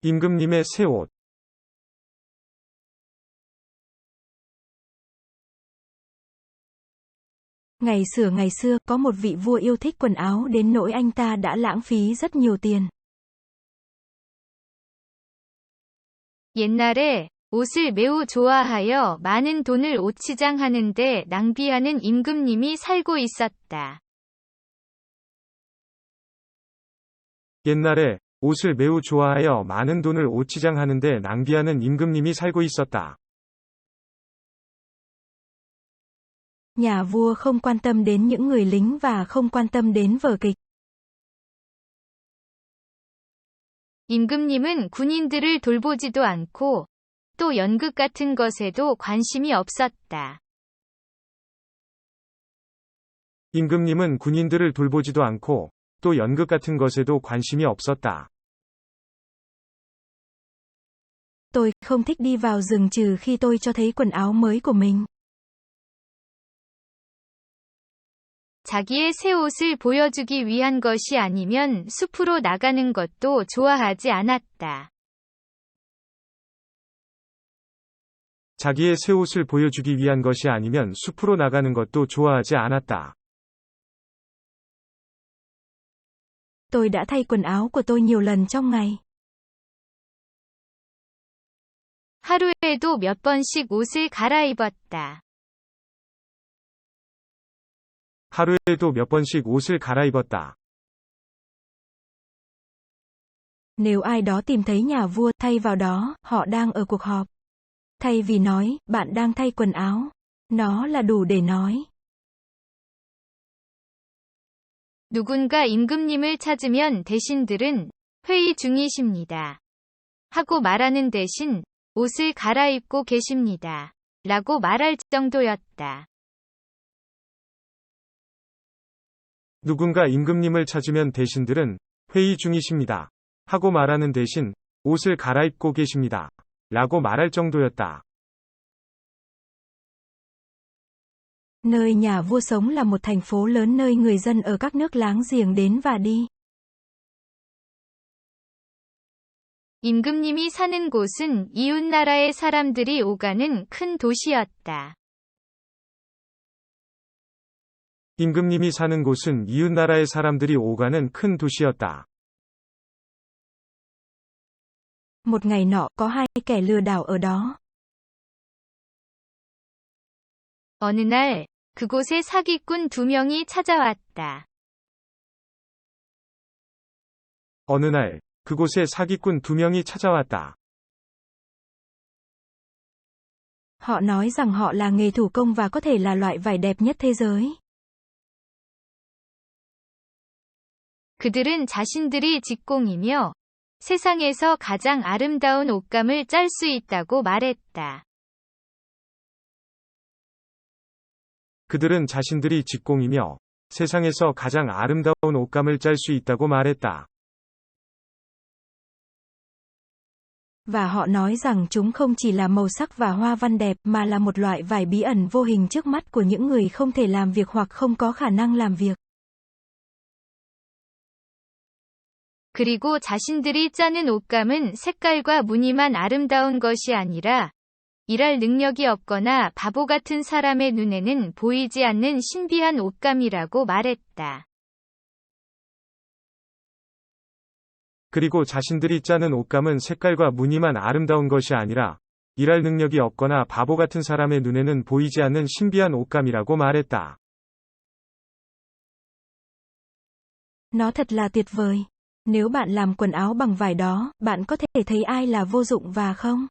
임금님의 새 옷. Ngày xưa có một vị vua yêu thích quần áo đến nỗi anh ta đã lãng phí rất nhiều tiền. 옛날에 옷을 매우 좋아하여 많은 돈을 옷치장하는데 낭비하는 임금님이 살고 있었다. 옛날에 옷을 매우 좋아하여 많은 돈을 옷치장하는데 낭비하는 임금님이 살고 있었다. Nhà vua không quan tâm đến những người lính và không quan tâm đến vở kịch. 임금님은 군인들을 돌보지도 않고 또 연극 같은 것에도 관심이 없었다. 임금님은 군인들을 돌보지도 않고 또 연극 같은 것에도 관심이 없었다. Tôi không thích đi vào rừng trừ khi tôi cho thấy quần áo mới của mình. 자기의 새 옷을 보여주기 위한 것이 아니면 숲으로 나가는 것도 좋아하지 않았다. 자기의 새 옷을 보여주기 위한 것이 아니면 숲으로 나가는 것도 좋아하지 않았다. Tôi đã thay quần áo của tôi nhiều lần trong ngày. 하루에도 몇 번씩 옷을 갈아입었다. 하루에도 몇 번씩 옷을 갈아입었다. Nếu ai đó tìm thấy nhà vua, thay vào đó, họ đang ở cuộc họp. Thay vì nói, bạn đang thay quần áo, nó là đủ để nói. 누군가 임금님을 찾으면 대신들은 회의 중이십니다. 하고 말하는 대신 옷을 갈아입고 계십니다. 라고 말할 정도였다. 누군가 임금님을 찾으면 대신들은 회의 중이십니다. 하고 말하는 대신 옷을 갈아입고 계십니다. 라고 말할 정도였다. Nơi nhà vua sống là một thành phố lớn nơi người dân ở các nước láng giềng đến và đi. 임금님이 사는 곳은 이웃 나라의 사람들이 오가는 큰 도시였다. 임금님이 사는 곳은 이웃 나라의 사람들이 오가는 큰 도시였다. Một ngày nọ, có hai kẻ lừa đảo ở đó. 어느 날, 그곳에 사기꾼 2명이 찾아왔다. 어느 날, 그곳에 사기꾼 2명이 찾아왔다. Họ nói rằng họ là nghề thủ công và có thể là loại vải đẹp nhất thế giới. 그들은 자신들이 직공이며 세상에서 가장 아름다운 옷감을 짤 수 있다고 말했다. 그들은 자신들이 직공이며 세상에서 가장 아름다운 옷감을 짤 수 있다고 말했다. Và họ nói rằng chúng không chỉ là màu sắc và hoa văn đẹp mà là một loại vải bí ẩn vô hình trước mắt của những người không thể làm việc hoặc không có khả năng làm việc. 그리고 자신들이 짜는 옷감은 색깔과 무늬만 아름다운 것이 아니라 일할 능력이 없거나 바보 같은 사람의 눈에는 보이지 않는 신비한 옷감이라고 말했다. 그리고 자신들이 짜는 옷감은 색깔과 무늬만 아름다운 것이 아니라 일할 능력이 없거나 바보 같은 사람의 눈에는 보이지 않는 신비한 옷감이라고 말했다. Nó thật là tuyệt vời. Nếu bạn làm quần áo bằng vải đó, bạn có thể thấy ai là vô dụng và không?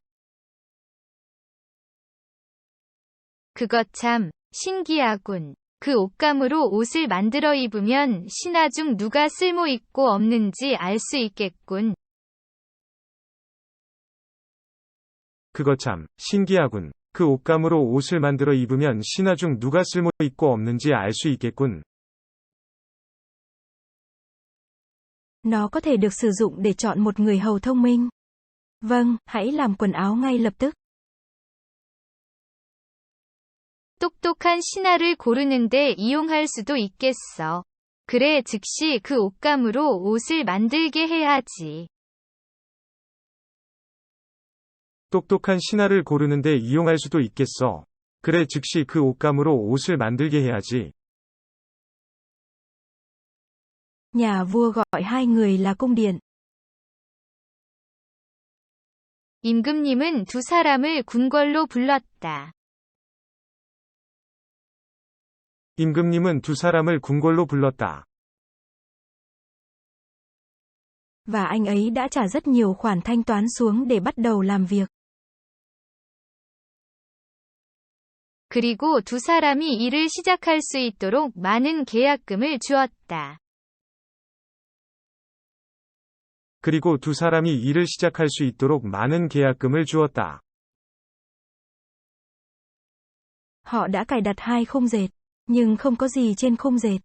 그것 참 신기하군. 그 옷감으로 옷을 만들어 입으면 신하 중 누가 쓸모 있고 없는지 알 수 있겠군. 그것 참 신기하군. 그 옷감으로 옷을 만들어 입으면 신하 중 누가 쓸모 있고 없는지 알 수 있겠군. Nó có thể được sử dụng để chọn một người hầu thông minh. Vâng, hãy làm quần áo ngay lập tức. 똑똑한 신하를 고르는데 이용할 수도 있겠어. 그래, 즉시 그 옷감으로 옷을 만들게 해야지. 똑똑한 신하를 고르는데 이용할 수도 있겠어. 그래 즉시 그 옷감으로 옷을 만들게 해야지. Nhà vua gọi hai người là cung điện. 임금님은 두 사람을 궁궐로 불렀다. 임금님은 두 사람을 궁궐로 불렀다. Và anh ấy đã trả rất nhiều khoản thanh toán xuống để bắt đầu làm việc. 그리고 두 사람이 일을 시작할 수 있도록 많은 계약금을 주었다. 그리고 두 사람이 일을 시작할 수 있도록 많은 계약금을 주었다. Họ đã cài đặt hai khung dệt, nhưng không có gì trên khung dệt.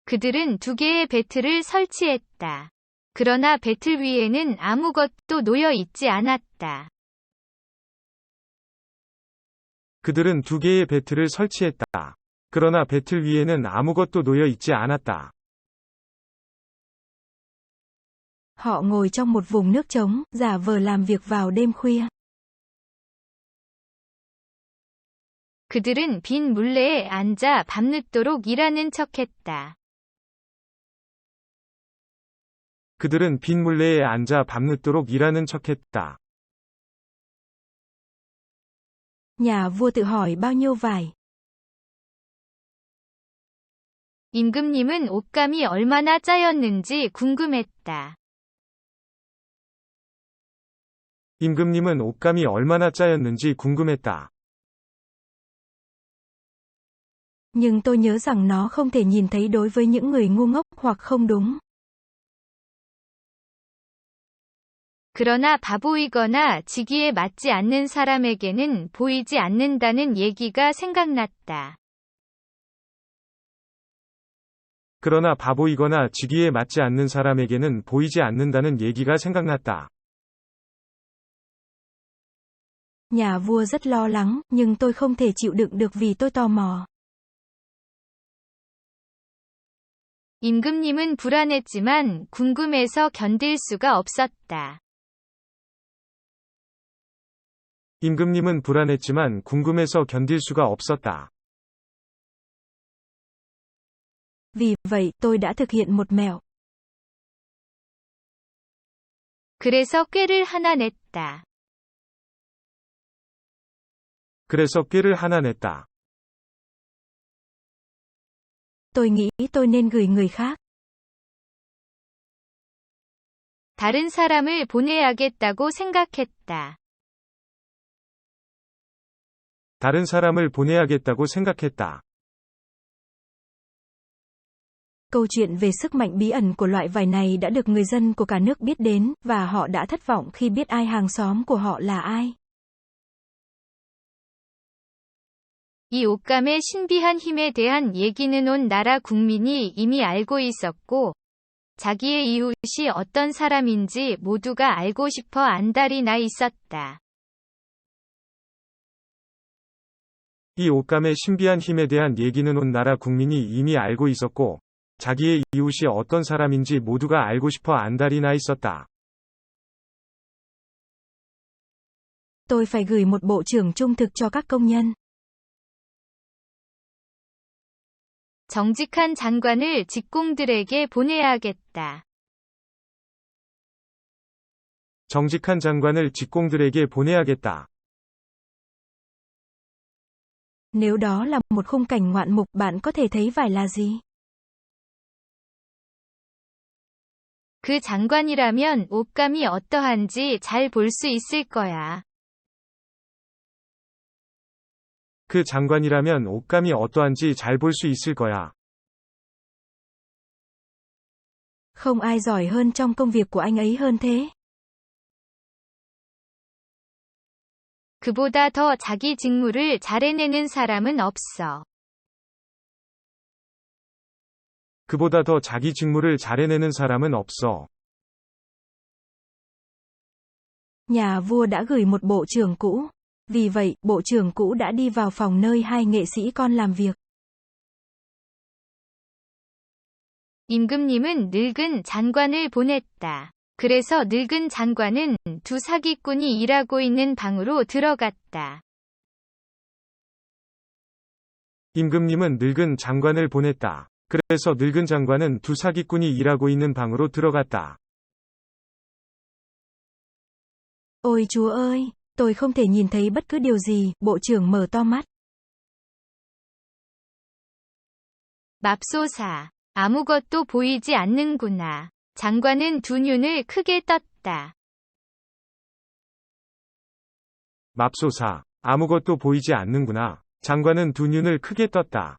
그들은 두 개의 배틀을 설치했다. 그러나 배틀 위에는 아무것도 놓여 있지 않았다. 그들은 두 개의 배틀을 설치했다. 그러나 배틀 위에는 아무것도 놓여 있지 않았다. Họ ngồi trong một vùng nước trống, giả vờ làm việc vào đêm khuya. 그들은 빈 물레에 앉아 밤늦도록 일하는 척했다. 그들은 빈 물레에 앉아 밤늦도록 일하는 척했다. Nhà vua tự hỏi bao nhiêu vải. 임금님은 옷감이 얼마나 짜였는지 궁금했다. 임금님은 옷감이 얼마나 짜였는지 궁금했다. Nhưng tôi nhớ rằng nó không thể nhìn thấy đối với những người ngu ngốc hoặc không đúng. 그러나 바보이거나 직위에 맞지 않는 사람에게는 보이지 않는다는 얘기가 생각났다. 그러나 바보이거나 직위에 맞지 않는 사람에게는 보이지 않는다는 얘기가 생각났다. Nhà vua rất lo lắng, nhưng tôi không thể chịu đựng được vì tôi tò mò. 임금님은 불안했지만 궁금해서 견딜 수가 없었다. 임금님은 불안했지만 궁금해서 견딜 수가 없었다. Vì vậy, tôi đã thực hiện một mẹo. 그래서 꾀를 하나 냈다. 그래서 꾀를 하나 냈다. Tôi nghĩ tôi nên gửi người khác. 다른 사람을 보내야겠다고 생각했다. 다른 사람을 보내야겠다고 생각했다. Câu chuyện về sức mạnh bí ẩn của loại vải này đã được người dân của cả nước biết đến, và họ đã thất vọng khi biết ai hàng xóm của họ là ai. 이 옷감의 신비한 힘에 대한 얘기는 온 나라 국민이 이미 알고 있었고, 자기의 이웃이 어떤 사람인지 모두가 알고 싶어 안달이 나 있었다. 이 옷감의 신비한 힘에 대한 얘기는 온 나라 국민이 이미 알고 있었고, 자기의 이웃이 어떤 사람인지 모두가 알고 싶어 안달이 나 있었다. Tôi phải gửi một bộ trưởng trung thực cho các công nhân. 정직한 장관을 직공들에게 보내야겠다. 정직한 장관을 직공들에게 보내야겠다. Nếu đó là một khung cảnh ngoạn mục, bạn có thể thấy vải là gì? 그 장관이라면 옷감이 어떠한지 잘 볼 수 있을 거야. 그 장관이라면 옷감이 어떠한지 잘 볼 수 있을 거야. Không ai giỏi hơn trong công việc của anh ấy hơn thế. 그보다 더 자기 직무를 잘 해내는 사람은 없어. 그보다 더 자기 직무를 잘 해내는 사람은 없어. Nhà vua đã gửi một bộ trưởng cũ. Vì vậy, bộ trưởng cũ đã đi vào phòng nơi hai nghệ sĩ con làm việc. 임금님은 늙은 장관을 보냈다. 그래서 늙은 장관은 두 사기꾼이 일하고 있는 방으로 들어갔다. 임금님은 늙은 장관을 보냈다. 그래서 늙은 장관은 두 사기꾼이 일하고 있는 방으로 들어갔다. Ôi chúa ơi, tôi không thể nhìn thấy bất cứ điều gì, bộ trưởng mở to mắt. 맙소사. 아무것도 보이지 않는구나. 장관은 두 눈을 크게 떴다. 맙소사. 아무것도 보이지 않는구나. 장관은 두 눈을 크게 떴다.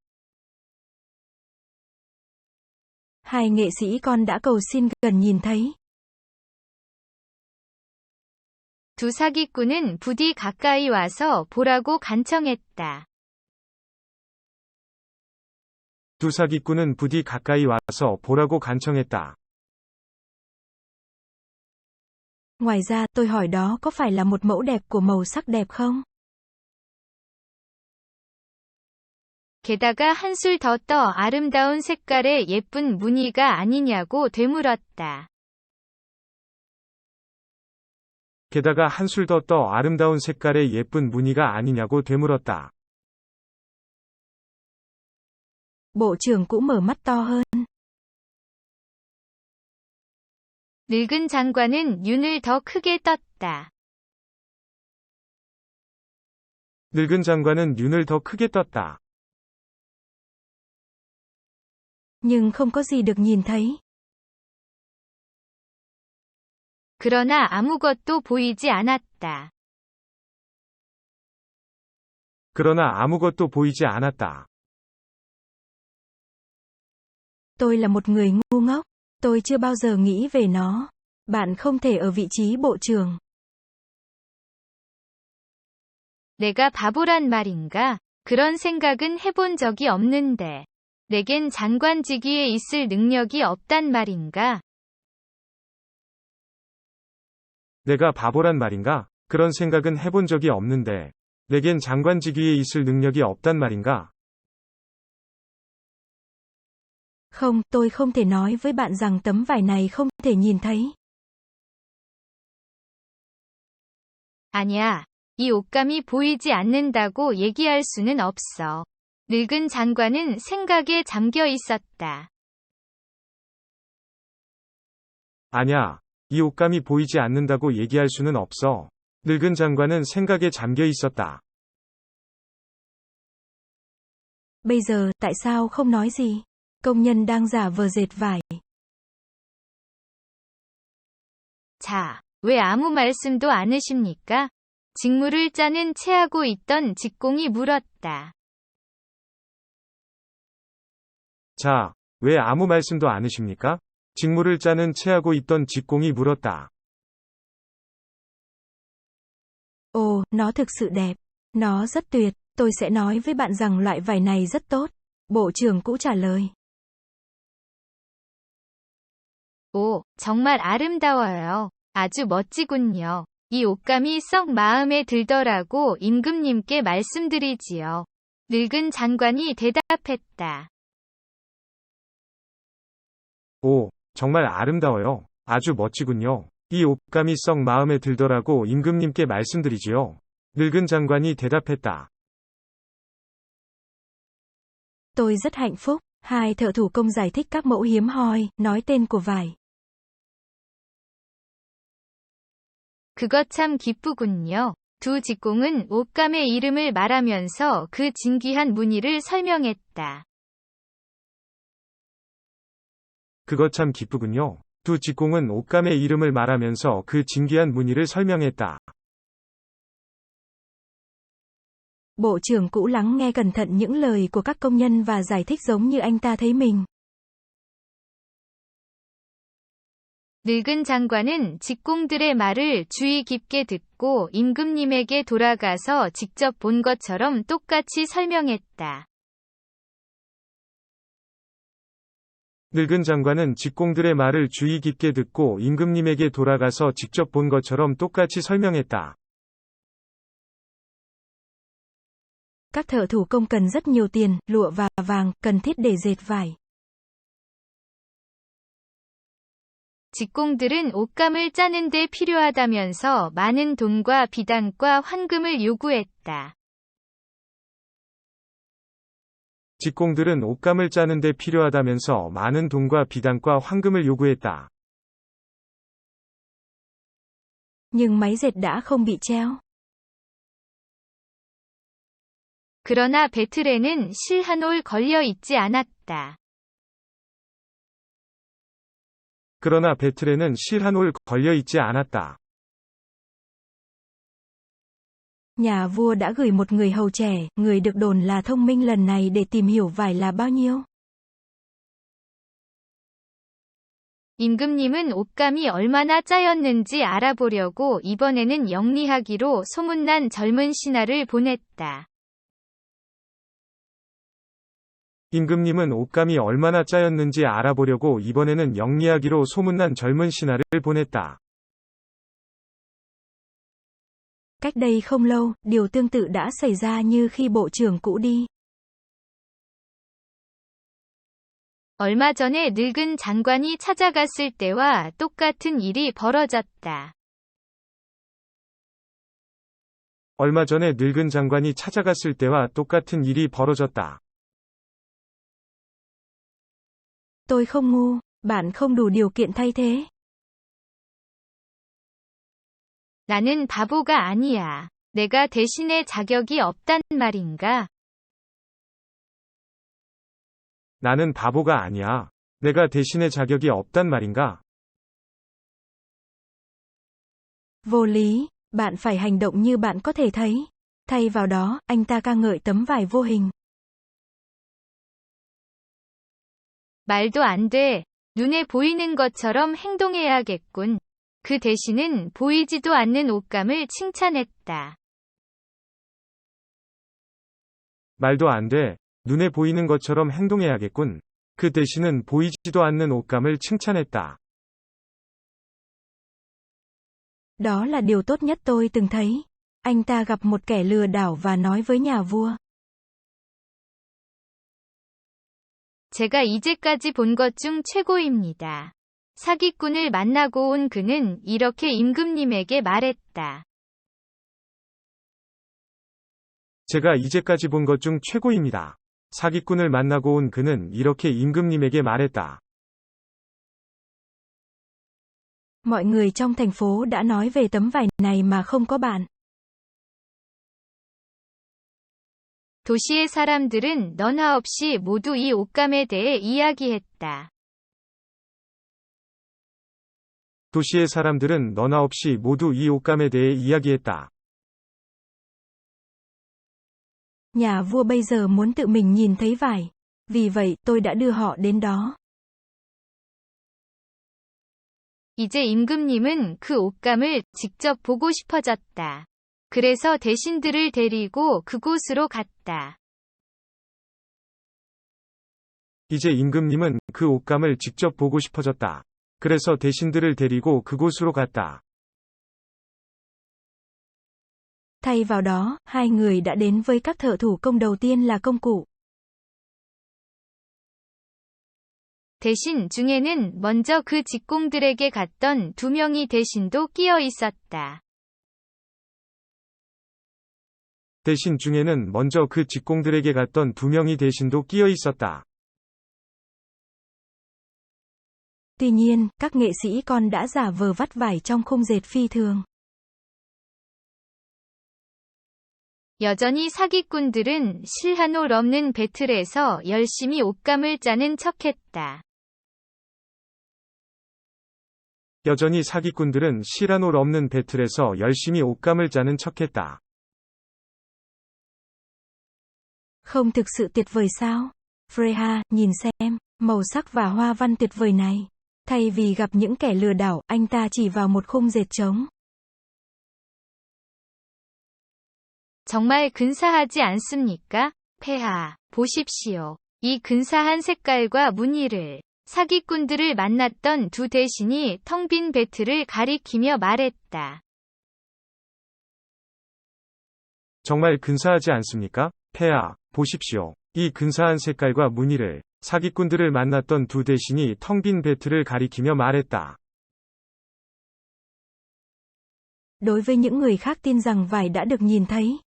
Hai nghệ sĩ con đã cầu xin gần nhìn thấy. 두 사기꾼은 부디 가까이 와서 보라고 간청했다. 두 사기꾼은 부디 가까이 와서 보라고 간청했다. Ngoài ra, tôi hỏi đó có phải là một mẫu đẹp của màu sắc đẹp không? 게다가 한술 더 떠 아름다운 색깔의 예쁜 무늬가 아니냐고 되물었다. 게다가 한술 더 떠 아름다운 색깔의 예쁜 무늬가 아니냐고 되물었다. Bộ trưởng cũng mở mắt to hơn. 늙은 장관은 눈을 더 크게 떴다. 늙은 장관은 눈을 더 크게 떴다. Nhưng không có gì được nhìn thấy. 그러나 아무것도 보이지 않았다. 그러나 아무것도 보이지 않았다. Tôi là một người ngu ngốc. Tôi chưa bao giờ nghĩ về nó. Bạn không thể ở vị trí bộ trưởng. 내가 바보란 말인가? 그런 생각은 해본 적이 없는데. 내겐 장관직위에 있을 능력이 없단 말인가? 내가 바보란 말인가? 그런 생각은 해본 적이 없는데. 내겐 장관 직위에 있을 능력이 없단 말인가? Không, tôi không thể nói với bạn rằng tấm vải này không thể nhìn thấy. 아니야. 이 옷감이 보이지 않는다고 얘기할 수는 없어. 늙은 장관은 생각에 잠겨 있었다. 아냐. 이 옷감이 보이지 않는다고 얘기할 수는 없어. 늙은 장관은 생각에 잠겨 있었다. Bây giờ, tại sao không nói gì? Công nhân đang giả vờ dệt vải. 자, 왜 아무 말씀도 않으십니까? 직무를 짜는 체하고 있던 직공이 물었다. 자, 왜 아무 말씀도 않으십니까? 직무를 짜는 체하고 있던 직공이 물었다. Ồ, nó thực sự đẹp. Nó rất tuyệt. Tôi sẽ nói với bạn rằng loại vải này rất tốt. Bộ trưởng cũ trả lời. 오, 정말 아름다워요. 아주 멋지군요. 이 옷감이 썩 마음에 들더라고 임금님께 말씀드리지요. 늙은 장관이 대답했다. 오, 정말 아름다워요. 아주 멋지군요. 이 옷감이 썩 마음에 들더라고 임금님께 말씀드리지요. 늙은 장관이 대답했다. Tôi rất hạnh phúc. Hai thợ thủ công giải thích các mẫu hiếm hoi, nói tên của vải. 그것 참 기쁘군요. 두 직공은 옷감의 이름을 말하면서 그 진귀한 무늬를 설명했다. 그것 참 기쁘군요. 두 직공은 옷감의 이름을 말하면서 그 진귀한 무늬를 설명했다. Bộ trưởng cũ lắng nghe cẩn thận những lời của các công nhân và giải thích giống như anh ta thấy mình. 늙은 장관은 직공들의 말을 주의 깊게 듣고 임금님에게 돌아가서 직접 본 것처럼 똑같이 설명했다. 늙은 장관은 직공들의 말을 주의 깊게 듣고 임금님에게 돌아가서 직접 본 것처럼 똑같이 설명했다. Các thợ thủ công cần rất nhiều tiền, lụa và vàng, cần thiết để dệt vải. 직공들은 옷감을 짜는 데 필요하다면서 많은 돈과 비단과 황금을 요구했다. 직공들은 옷감을 짜는 데 필요하다면서 많은 돈과 비단과 황금을 요구했다. Nhưng máy dệt đã không bị treo. 그러나 배틀에는 실 한 올 걸려 있지 않았다. 그러나 배틀에는 실 한 올 걸려 있지 않았다. Nhà vua đã gửi một người hầu trẻ, người được đồn là thông minh lần này để tìm hiểu vải là bao nhiêu. 임금님은 옷감이 얼마나 짜였는지 알아보려고 이번에는 영리하기로 소문난 젊은 신하를 보냈다. 임금님은 옷감이 얼마나 짜였는지 알아보려고 이번에는 영리하기로 소문난 젊은 신하를 보냈다. Cách đây không lâu, điều tương tự đã xảy ra như khi bộ trưởng cũ đi. 얼마 전에 늙은 장관이 찾아갔을 때와 똑같은 일이 벌어졌다. 얼마 전에 늙은 장관이 찾아갔을 때와 똑같은 일이 벌어졌다. Tôi không ngu, bạn không đủ điều kiện thay thế. 나는 바보가 아니야. 내가 대신할 자격이 없단 말인가? 나는 바보가 아니야. 내가 대신할 자격이 없단 말인가? Vô lý, bạn phải hành động như bạn có thể thấy. Thay vào đó, anh ta ca ngợi tấm vải vô hình. 말도 안 돼. 눈에 보이는 것처럼 행동해야겠군. 그 대신은 보이지도 않는 옷감을 칭찬했다. 말도 안 돼. 눈에 보이는 것처럼 행동해야겠군. 그 대신은 보이지도 않는 옷감을 칭찬했다. Đó là điều tốt nhất tôi từng thấy. Anh ta gặp một kẻ lừa đảo và nói với nhà vua. 제가 이제까지 본 것 중 최고입니다. 사기꾼을 만나고 온 그는 이렇게 임금님에게 말했다. 제가 이제까지 본 것 중 최고입니다. 사기꾼을 만나고 온 그는 이렇게 임금님에게 말했다. Mọi người trong thành phố đã nói về tấm vải này mà không có bạn. 도시의 사람들은 너나 없이 모두 이 옷감에 대해 이야기했다. 도시의 사람들은 너나 없이 모두 이 옷감에 대해 이야기했다. Nhà vua bây giờ muốn tự mình nhìn thấy vải. Vì vậy, tôi đã đưa họ đến đó. 이제 임금님은 그 옷감을 직접 보고 싶어졌다. 그래서 대신들을 데리고 그곳으로 갔다. 이제 임금님은 그 옷감을 직접 보고 싶어졌다. 그래서 대신들을 데리고 그곳으로 갔다. Thay vào đó, hai người đã đến với các thợ thủ công đầu tiên là công cụ. 대신 중에는 먼저 그 직공들에게 갔던 두 명의 대신도 끼어 있었다. 대신 중에는 먼저 그 직공들에게 갔던 두 명의 대신도 끼어 있었다. Tuy nhiên, các nghệ sĩ con đã giả vờ vắt vải trong khung dệt phi thường. 여전히 사기꾼들은 실 한 올 없는 배틀에서 열심히 옷감을 짜는 척했다. 여전히 사기꾼들은 실 한 올 없는 배틀에서 열심히 옷감을 짜는 척했다. Không thực sự tuyệt vời sao? Freya, nhìn xem, màu sắc và hoa văn tuyệt vời này. Thay vì gặp những kẻ lừa đảo, anh ta chỉ vào một khung dệt trống. 정말 근사하지 않습니까? 폐하, 보십시오. 이 근사한 색깔과 무늬를. 사기꾼들을 만났던 두 대신이 텅 빈 배틀을 가리키며 말했다. 정말 근사하지 않습니까? 폐하, 보십시오. 이 근사한 색깔과 무늬를. 사기꾼들을 만났던 두 대신이 텅 빈 배틀을 가리키며 말했다. đối với những người khác tin rằng vải đã được nhìn thấy.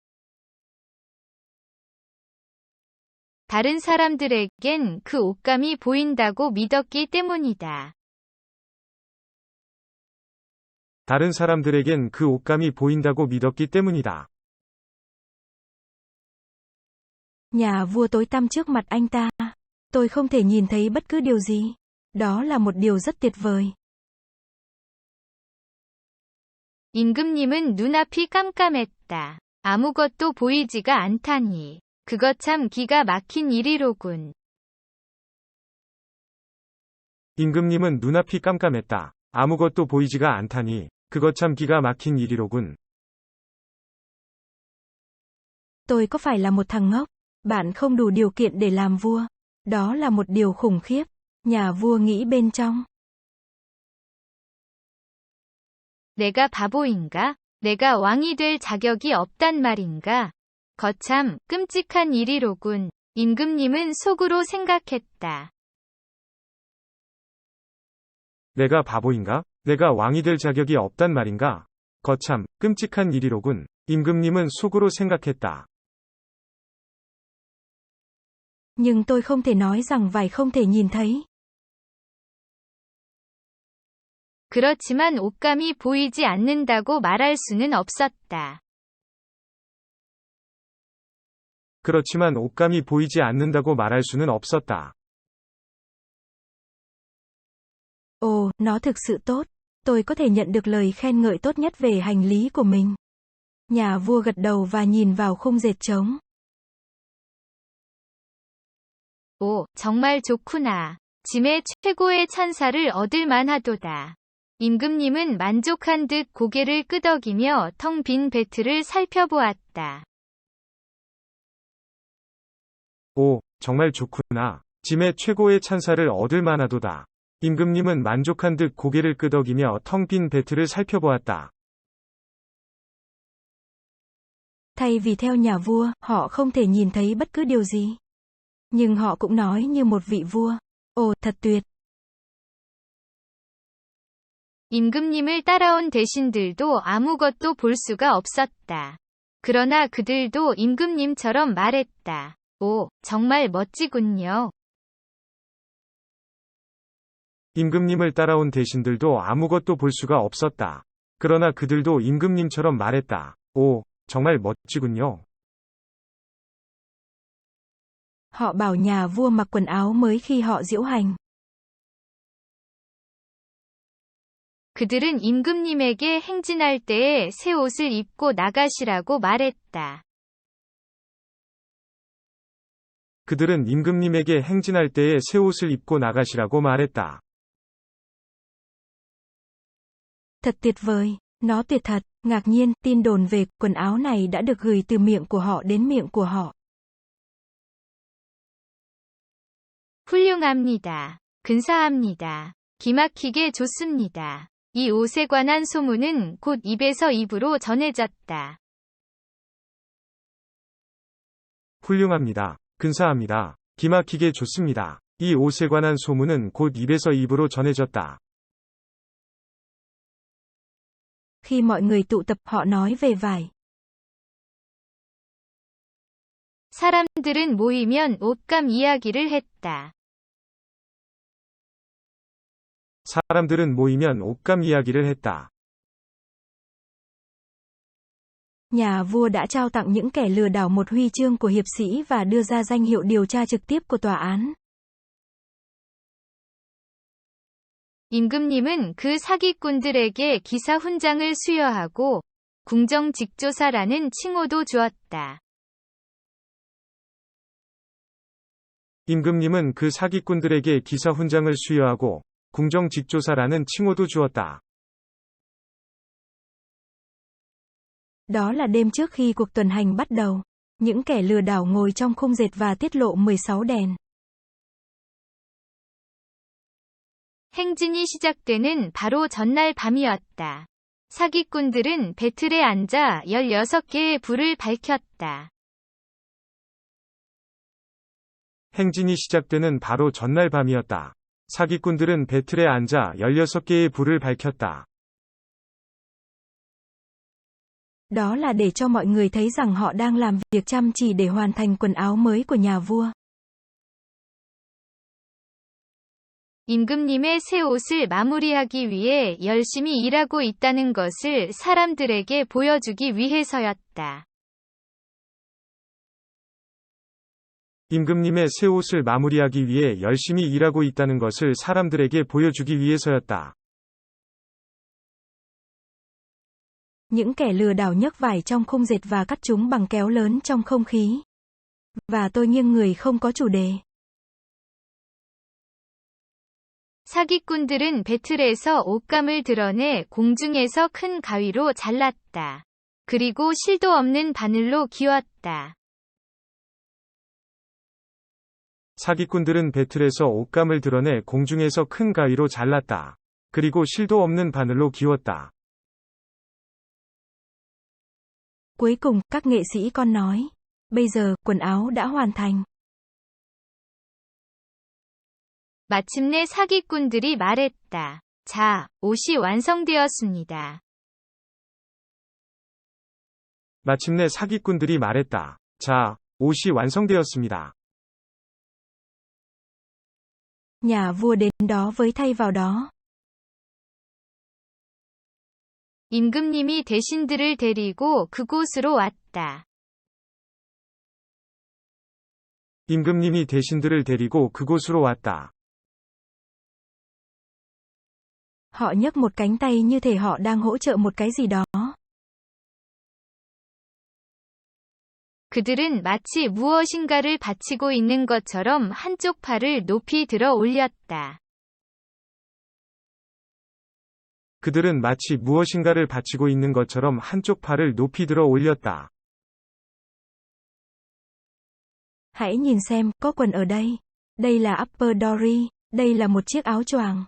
다른 사람들에겐 그 옷감이 보인다고 믿었기 때문이다. 다른 사람들에겐 그 옷감이 보인다고 믿었기 때문이다. Nhà vua tối tăm trước mặt anh ta. Tôi không thể nhìn thấy bất cứ điều gì. Đó là một điều rất tuyệt vời. 임금님은 눈앞이 깜깜했다. 아무것도 보이지가 않다니. 그것 참 기가 막힌 일이로군. 임금님은 눈앞이 깜깜했다. 아무것도 보이지가 않다니. 그것 참 기가 막힌 일이로군. Tôi có phải là một thằng ngốc? Bạn không đủ điều kiện để làm vua. Đó là một điều khủng khiếp. Nhà vua nghĩ bên trong. 내가 바보인가? 내가 왕이 될 자격이 없단 말인가? 거참 끔찍한 일이로군. 임금님은 속으로 생각했다. 내가 바보인가? 내가 왕이 될 자격이 없단 말인가? 거참 끔찍한 일이로군. 임금님은 속으로 생각했다. Nhưng tôi không thể nói rằng vải không thể nhìn thấy. 그렇지만 옷감이 보이지 않는다고 말할 수는 없었다. 그렇지만 옷감이 보이지 않는다고 말할 수는 없었다. Ồ, nó thực sự tốt. Tôi có thể nhận được lời khen ngợi tốt nhất về hành lý của mình. Nhà vua gật đầu và nhìn vào khung dệt trống. 오, 정말 좋구나. 짐의 최고의 찬사를 얻을 만하도다. 임금님은 만족한 듯 고개를 끄덕이며 텅 빈 배틀을 살펴보았다. 오, 정말 좋구나. 짐의 최고의 찬사를 얻을 만하도다. 임금님은 만족한 듯 고개를 끄덕이며 텅 빈 배틀을 살펴보았다. Thay vì theo nhà vua, họ không thể nhìn thấy bất cứ điều gì. Nhưng họ cũng nói như một vị vua. Ồ, thật tuyệt. 임금님을 따라온 대신들도 아무것도 볼 수가 없었다. 그러나 그들도 임금님처럼 말했다. 오, 정말 멋지군요. 임금님을 따라온 대신들도 아무것도 볼 수가 없었다. 그러나 그들도 임금님처럼 말했다. 오, 정말 멋지군요. Họ bảo nhà vua mặc quần áo mới khi họ diễu hành. 그들은 임금님에게 행진할 때에 새 옷을 입고 나가시라고 말했다. 그들은 임금님에게 행진할 때에 새 옷을 입고 나가시라고 말했다. Thật tuyệt vời. Nó tuyệt thật. Ngạc nhiên, tin đồn về quần áo này đã được gửi từ miệng của họ đến miệng của họ. 훌륭합니다. 근사합니다. 기막히게 좋습니다. 이 옷에 관한 소문은 곧 입에서 입으로 전해졌다. 훌륭합니다. 근사합니다. 기막히게 좋습니다. 이 옷에 관한 소문은 곧 입에서 입으로 전해졌다. Khi mọi người tụ tập họ nói về vải. 사람들은 모이면 옷감 이야기를 했다. 사람들은 모이면 옷감 이야기를 했다. Nhà vua đã trao tặng những kẻ lừa đảo một huy chương của hiệp sĩ và đưa ra danh hiệu điều tra trực tiếp của tòa án. 임금님은 그 사기꾼들에게 기사 훈장을 수여하고 궁정 직조사라는 칭호도 주었다. 임금님은 그 사기꾼들에게 기사 훈장을 수여하고 궁정 직조사라는 칭호도 주었다. Đó là đêm trước khi cuộc tuần hành bắt đầu. Những kẻ lừa đảo ngồi trong khung dệt và tiết lộ 16 đèn. 행진이 시작되는 바로 전날 밤이었다. 사기꾼들은 배틀에 앉아 16개의 불을 밝혔다. 행진이 시작되는 바로 전날 밤이었다. 사기꾼들은 배틀에 앉아 16개의 불을 밝혔다. Đó là để cho mọi người thấy rằng họ đang làm việc chăm chỉ để hoàn thành quần áo mới của nhà vua. 임금님의 새 옷을 마무리하기 위해 열심히 일하고 있다는 것을 사람들에게 보여주기 위해서였다. 임금님의 새 옷을 마무리하기 위해 열심히 일하고 있다는 것을 사람들에게 보여주기 위해서였다. Những kẻ lừa đảo nhấc vải trong khung dệt và cắt chúng bằng kéo lớn trong không khí. Và tôi nghiêng người không có chủ đề. 사기꾼들은 배틀에서 옷감을 드러내 공중에서 큰 가위로 잘랐다. 그리고 실도 없는 바늘로 기웠다. 사기꾼들은 배틀에서 옷감을 드러내 공중에서 큰 가위로 잘랐다. 그리고 실도 없는 바늘로 기웠다. Cuối cùng, các nghệ sĩ con nói. Bây giờ, quần áo đã hoàn thành. 마침내 사기꾼들이 말했다. 자, 옷이 완성되었습니다. 마침내 사기꾼들이 말했다. 자, 옷이 완성되었습니다. Nhà vua đến đó với thay vào đó. 임금님이 대신들을 데리고 그곳으로 왔다. 임금님이 대신들을 데리고 그곳으로 왔다. Họ nhấc một cánh tay như thể họ đang hỗ trợ một cái gì đó. 그들은 마치 무엇인가를 받치고 있는 것처럼 한쪽 팔을 높이 들어 올렸다. 그들은 마치 무엇인가를 받치고 있는 것처럼 한쪽 팔을 높이 들어 올렸다. Hãy nhìn xem, có quần ở đây. Đây là upper dory, đây là một chiếc áo choàng.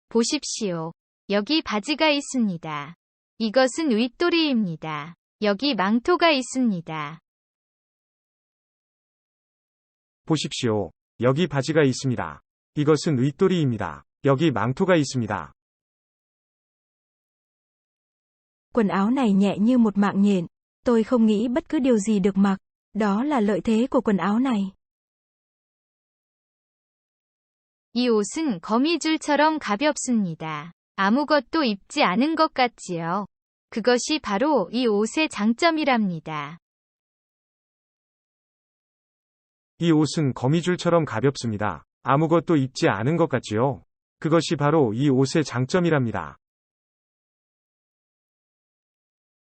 보십시오. 여기 바지가 있습니다. 이것은 윗도리입니다. 여기 망토가 있습니다. 보십시오. 여기 바지가 있습니다. 이것은 윗도리입니다. 여기 망토가 있습니다. Quần áo này nhẹ như một mạng nhện. Tôi không nghĩ bất cứ điều gì được mặc. Đó là lợi thế của quần áo này. 이 옷은 거미줄처럼 가볍습니다. 아무것도 입지 않은 것 같지요. 그것이 바로 이 옷의 장점이랍니다. 이 옷은 거미줄처럼 가볍습니다. 아무것도 입지 않은 것 같지요. 그것이 바로 이 옷의 장점이랍니다.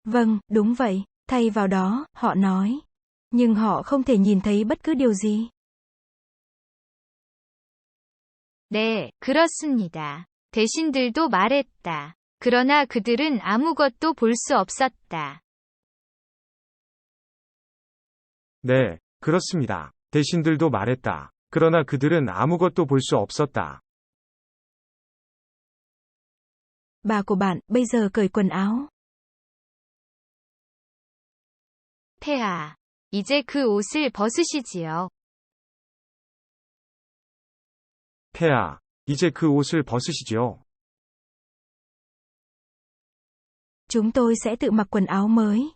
Vâng, đúng vậy. Thay vào đó, họ nói. Nhưng họ không thể nhìn thấy bất cứ điều gì. 네, 그렇습니다. 대신들도 말했다. 그러나 그들은 아무것도 볼 수 없었다. 네, 그렇습니다. 대신들도 말했다. 그러나 그들은 아무것도 볼 수 없었다. Bà của bạn, bây giờ cởi quần áo. 폐하, 이제 그 옷을 벗으시지요. 폐하, 이제 그 옷을 벗으시죠. Chúng tôi sẽ tự mặc quần áo mới.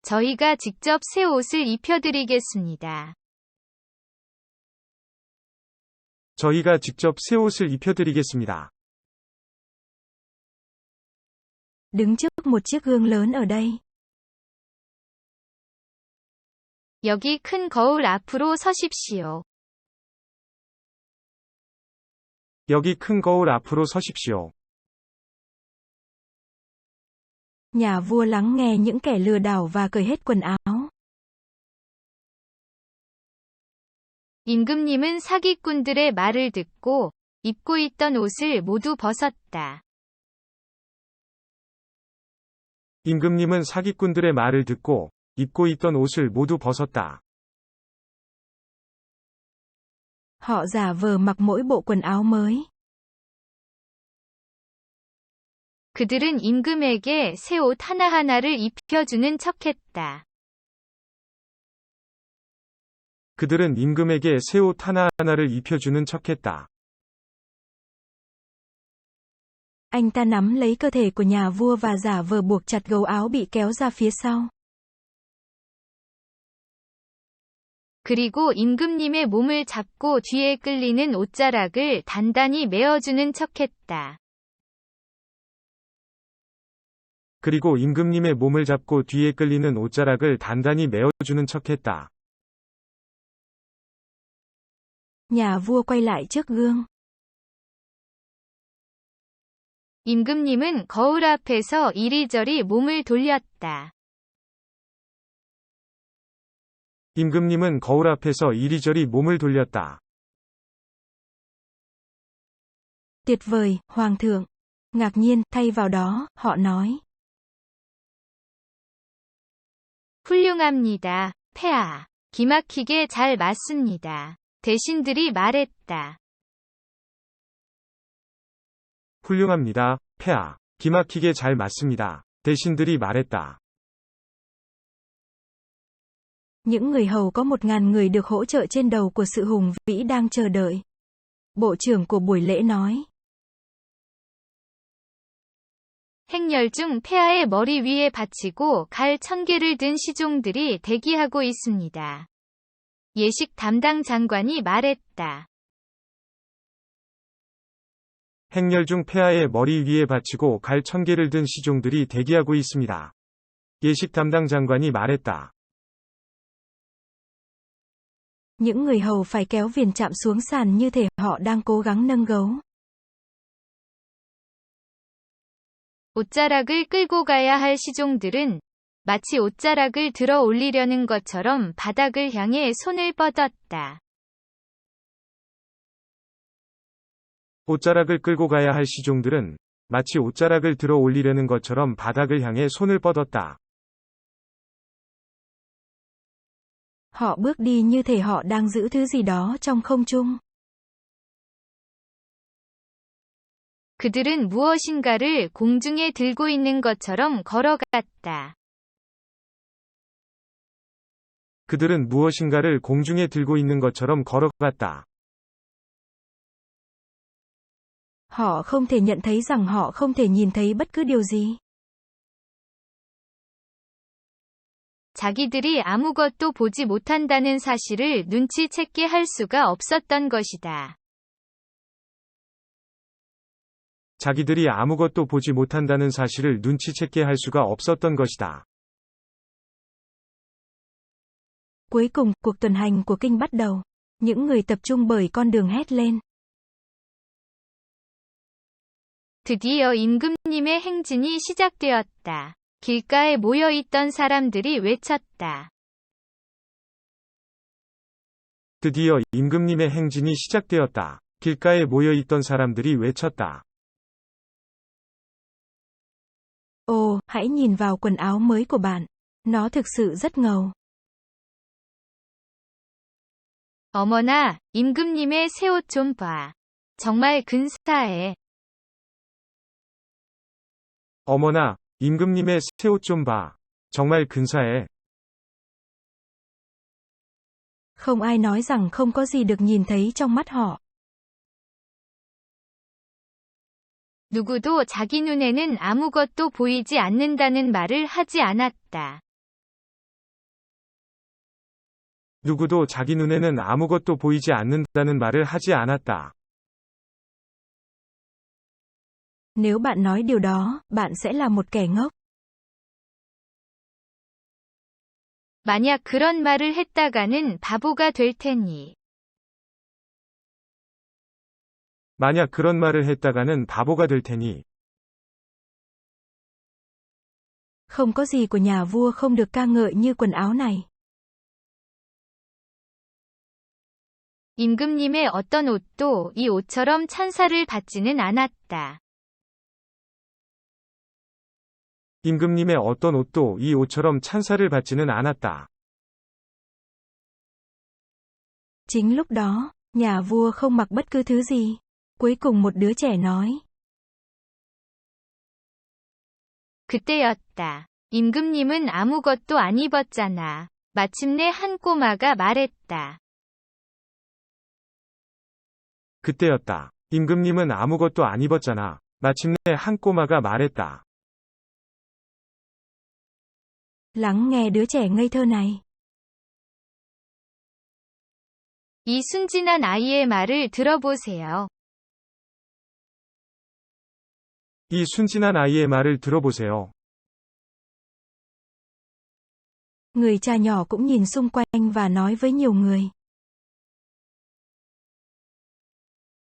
저희가 직접 새 옷을 입혀드리겠습니다. 저희가 직접 새 옷을 입혀드리겠습니다. Đứng trước một chiếc gương lớn ở đây. 여기 큰 거울 앞으로 서십시오. 여기 큰 거울 앞으로 서십시오. Nhà vua lắng nghe những kẻ lừa đảo và cởi hết quần áo. 임금님은 사기꾼들의 말을 듣고 입고 있던 옷을 모두 벗었다. 임금님은 사기꾼들의 말을 듣고 입고 있던 옷을 모두 벗었다. Họ giả vờ mặc mỗi bộ quần áo mới. 그들은 임금에게 새 옷 하나하나를 입혀주는 척했다. 그들은 임금에게 새 옷 하나하나를 입혀주는 척했다. Anh ta nắm lấy cơ thể của nhà vua và giả vờ buộc chặt gấu áo bị kéo ra phía sau. 그리고 임금님의 몸을 잡고 뒤에 끌리는 옷자락을 단단히 메어주는 척했다. 그리고 임금님의 몸을 잡고 뒤에 끌리는 옷자락을 단단히 메어주는 척했다. Nhà vua quay lại trước gương. 임금님은 거울 앞에서 이리저리 몸을 돌렸다. 임금님은 거울 앞에서 이리저리 몸을 돌렸다. Tuyệt vời, Hoàng thượng. Ngạc nhiên, thay vào đó, họ nói. 훌륭합니다, 폐하. 기막히게 잘 맞습니다. 대신들이 말했다. 훌륭합니다, 폐하. 기막히게 잘 맞습니다. 대신들이 말했다. Những người hầu có 1.000 người được hỗ trợ trên đầu của sự hùng vĩ đang chờ đợi. Bộ trưởng của buổi lễ nói. 행렬 중 폐하의 머리 위에 받치고 갈 1000개를 든 시종들이 대기하고 있습니다. 예식 담당 장관이 말했다. 행렬 중 폐하의 머리 위에 받치고 갈 1000개를 든 시종들이 대기하고 있습니다. 예식 담당 장관이 말했다. Những người hầu phải kéo viền chạm xuống sàn như thể họ đang cố gắng nâng gấu. 옷자락을 끌고 가야 할 시종들은 마치 옷자락을 들어 올리려는 것처럼 바닥을 향해 손을 뻗었다. 옷자락을 끌고 가야 할 시종들은 마치 옷자락을 들어 올리려는 것처럼 바닥을 향해 손을 뻗었다. Họ bước đi như thể họ đang giữ thứ gì đó trong không trung. 그들은 무엇인가를 공중에 들고 있는 것처럼 걸어갔다. 그들은 무엇인가를 공중에 들고 있는 것처럼 걸어갔다. Họ không thể nhận thấy rằng họ không thể nhìn thấy bất cứ điều gì. 자기들이 아무것도 보지 못한다는 사실을 눈치채게 할 수가 없었던 것이다. 자기들이 아무것도 보지 못한다는 사실을 눈치채게 할 수가 없었던 것이다. Cuối cùng, cuộc tuần hành của kinh bắt đầu. Những người tập trung bởi con đường hét lên. 드디어 임금님의 행진이 시작되었다. 길가에 모여 있던 사람들이 외쳤다. 드디어 임금님의 행진이 시작되었다. 길가에 모여 있던 사람들이 외쳤다. Ồ, hãy nhìn vào quần áo mới của bạn. Nó thực sự rất ngầu. 어머나, 임금님의 새 옷 좀 봐. 정말 근사해. 어머나, 임금님의 새 옷 좀 봐. 정말 근사해. Không ai nói rằng không có gì được nhìn thấy trong mắt họ. 누구도 자기 눈에는 아무것도 보이지 않는다는 말을 하지 않았다. 누구도 자기 눈에는 아무것도 보이지 않는다는 말을 하지 않았다. Nếu bạn nói điều đó, bạn sẽ là một kẻ ngốc. 만약 그런 말을 했다가는 바보가 될 테니. 만약 그런 말을 했다가는 바보가 될 테니. Không có gì của nhà vua không được ca ngợi như quần áo này. 임금님의 어떤 옷도 이 옷처럼 찬사를 받지는 않았다. 임금님의 어떤 옷도 이 옷처럼 찬사를 받지는 않았다. Chính lúc đó, nhà vua không mặc bất cứ thứ gì. Cuối cùng một đứa trẻ nói. 그때였다. 임금님은 아무것도 안 입었잖아. 마침내 한 꼬마가 말했다. 그때였다. 임금님은 아무것도 안 입었잖아. 마침내 한 꼬마가 말했다. Lắng nghe đứa trẻ ngây thơ này. 이 순진한 아이의 말을 들어보세요. 이 순진한 아이의 말을 들어보세요. Người cha nhỏ cũng nhìn xung quanh và nói với nhiều người.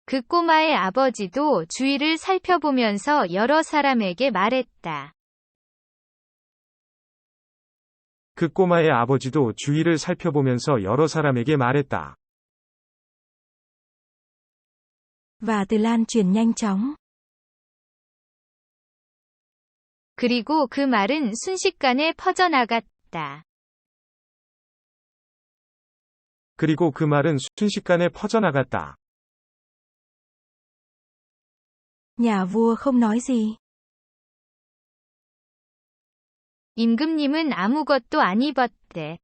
그 꼬마의 아버지도 주위를 살펴보면서 여러 사람에게 말했다. 그 꼬마의 아버지도 주위를 살펴보면서 여러 사람에게 말했다. Và từ lan truyền nhanh chóng. 그리고 그 말은 순식간에 퍼져나갔다. 그리고 그 말은 순식간에 퍼져나갔다. Nhà vua không nói gì. 임금님은 아무것도 안 입었대.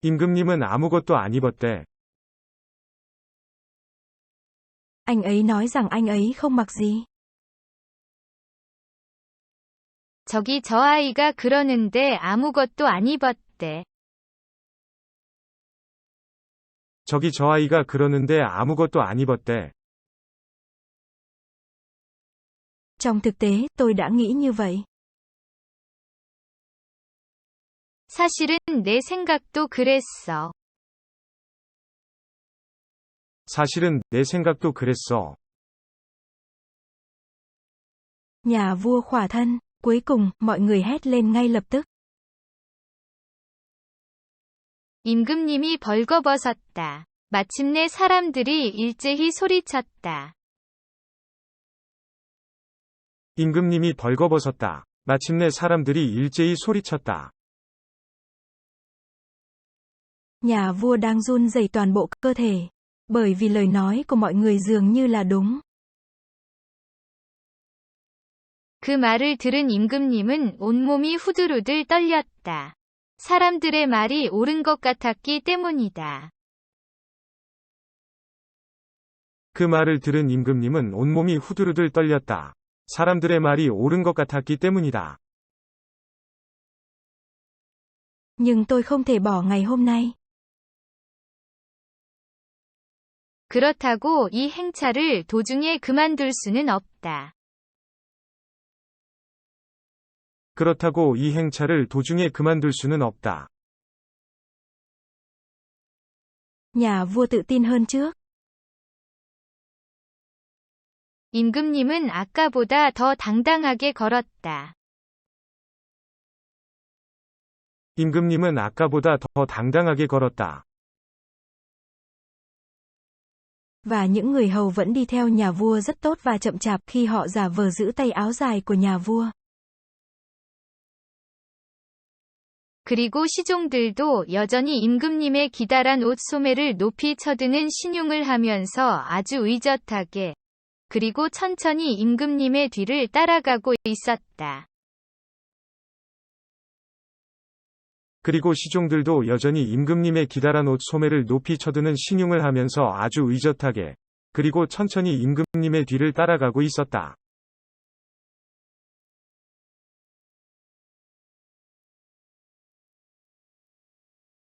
임금님은 아무것도 안 입었대. Anh ấy nói rằng anh ấy không mặc gì. 저기 저 아이가 그러는데 아무것도 안 입었대. 저기 저 아이가 그러는데 아무것도 안 입었대. Trong thực tế, tôi đã nghĩ như vậy. 사실은 내 생각도 그랬어. 사실은 내 생각도 그랬어. Nhà vua khỏa thân. Cuối cùng, mọi người hét lên ngay lập tức. 임금님이 벌거벗었다. 마침내 사람들이 일제히 소리쳤다. 임금님이 벌거벗었다. 마침내 사람들이 일제히 소리쳤다. Nhà vua đang run rẩy toàn bộ cơ thể. Bởi vì lời nói của mọi người dường như là đúng. 그 말을 들은 임금님은 온몸이 후들후들 떨렸다. 사람들의 말이 옳은 것 같았기 때문이다. 그 말을 들은 임금님은 온몸이 후들후들 떨렸다. 사람들의 말이 옳은 것 같았기 때문이다. Nhưng tôi không thể bỏ ngày hôm nay. 그렇다고 이 행차를 도중에 그만둘 수는 없다. 그렇다고 이 행차를 도중에 그만둘 수는 없다. Nhà vua tự tin hơn trước. 임금님은 아까보다 더 당당하게 걸었다. 임금님은 아까보다 더 당당하게 걸었다. Và những người hầu vẫn đi theo nhà vua rất tốt và chậm chạp khi họ giả vờ giữ tay áo dài của nhà vua. 그리고 시종들도 여전히 임금님의 기다란 옷 소매를 높이 쳐드는 신용을 하면서 아주 의젓하게, 그리고 천천히 임금님의 뒤를 따라가고 있었다. 그리고 시종들도 여전히 임금님의 기다란 옷 소매를 높이 쳐드는 신용을 하면서 아주 의젓하게, 그리고 천천히 임금님의 뒤를 따라가고 있었다.